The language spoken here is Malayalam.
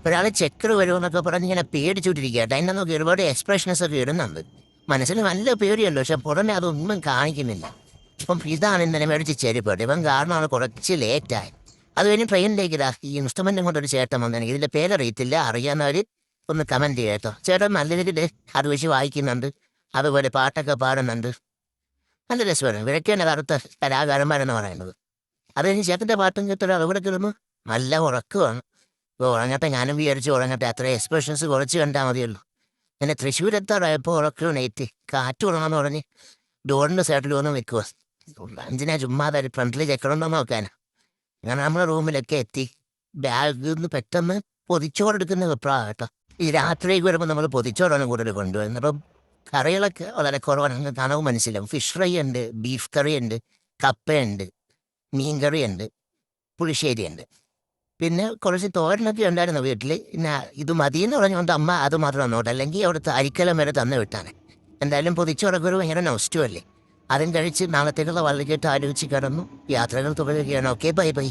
ഒരാൾ ചെക്കർ വരുമെന്നൊക്കെ പറഞ്ഞ് ഇങ്ങനെ പേടിച്ചുകൊണ്ടിരിക്കുക. അതിനെ നോക്കി ഒരുപാട് എക്സ്പ്രഷൻസ് ഒക്കെ ഇടുന്നുണ്ട്. മനസ്സിൽ നല്ല പേടിയല്ലോ, പക്ഷെ പുറമെ അതൊന്നും കാണിക്കുന്നില്ല. ഇപ്പം ഇതാണ് ഇന്നലെ മേടിച്ച് ചെരുപ്പ്. ഇവൻ കാരണമാണ് കുറച്ച് ലേറ്റായി. അത് കഴിഞ്ഞ് ട്രെയിനിലേക്ക് ഈ ഇൻസ്ട്രുമെൻറ്റും കൊണ്ടൊരു ചേട്ടൻ വന്നെനിക്ക് ഇതിൻ്റെ പേരറിയത്തില്ല, അറിയാവുന്നവർ ഒന്ന് കമൻറ്റ് ചെയ്യാം കേട്ടോ. ചേട്ടൻ നല്ല രീതിയിൽ അത് വെച്ച് വായിക്കുന്നുണ്ട്, അതുപോലെ പാട്ടൊക്കെ പാടുന്നുണ്ട്. നല്ല രസമാണ്. ഇവരൊക്കെയാണ് കറുത്ത കലാകാരന്മാരെന്ന് പറയുന്നത്. അത് കഴിഞ്ഞ് ചേട്ടൻ്റെ പാട്ടും കേട്ടൊരു അവിടെ കിടന്നു നല്ല ഉറക്കമാണ്. ഇപ്പോൾ ഉറങ്ങട്ടെ, ഞാനും വിചാരിച്ചു ഉറങ്ങട്ടെ. അത്ര എക്സ്പ്രഷൻസ് കുറച്ച് കണ്ടാൽ മതിയല്ലോ. പിന്നെ തൃശ്ശൂരെത്താറായപ്പോൾ ഉറക്കം നെയ്റ്റ് കാറ്റ് ഉറങ്ങാന്ന് പറഞ്ഞ് ഡോറിൻ്റെ സൈഡിൽ വന്ന് നിൽക്കുക. അഞ്ചിനാ ചുമ്മാതെ ഫ്രണ്ടിൽ ചെക്കറുണ്ടോ നോക്കാനാ. അങ്ങനെ നമ്മുടെ റൂമിലൊക്കെ എത്തി. ബാഗിൽ നിന്ന് പെട്ടെന്ന് പൊതിച്ചോറെടുക്കുന്ന വെപ്രാണ് കേട്ടോ. ഈ രാത്രിയിലേക്ക് വരുമ്പോൾ നമ്മൾ പൊതിച്ചോറാണ് കൂടുതൽ കൊണ്ടുവരുന്നത്. അപ്പം കറികളൊക്കെ വളരെ കുറവാണ്, നിങ്ങൾക്ക് കാണുമ്പോൾ മനസ്സിലാവും. ഫിഷ് ഫ്രൈ ഉണ്ട്, ബീഫ് കറി ഉണ്ട്, കപ്പയുണ്ട്, മീൻ കറിയുണ്ട്, പുളിശ്ശേരിയുണ്ട്. പിന്നെ കുറച്ച് തോരനൊക്കെ ഉണ്ടായിരുന്നു വീട്ടിൽ. പിന്നെ ഇത് മതിയെന്ന് പറഞ്ഞുകൊണ്ട് അമ്മ അത് മാത്രം തന്നോട്ടെ, അല്ലെങ്കിൽ അവിടുത്തെ അരിക്കലം വരെ തന്നു വിട്ടാണ്. എന്തായാലും പൊതിച്ചോറൊക്കെ ഒരു ഭയങ്കര നൊസ്റ്റു അല്ലേ. അതും കഴിച്ച് നാളത്തേക്കുള്ള വള്ളിക്കെട്ട് ആലോചിച്ച് കിടന്നു. യാത്രകൾ തുടരുകയാണ്. Okay, bye bye.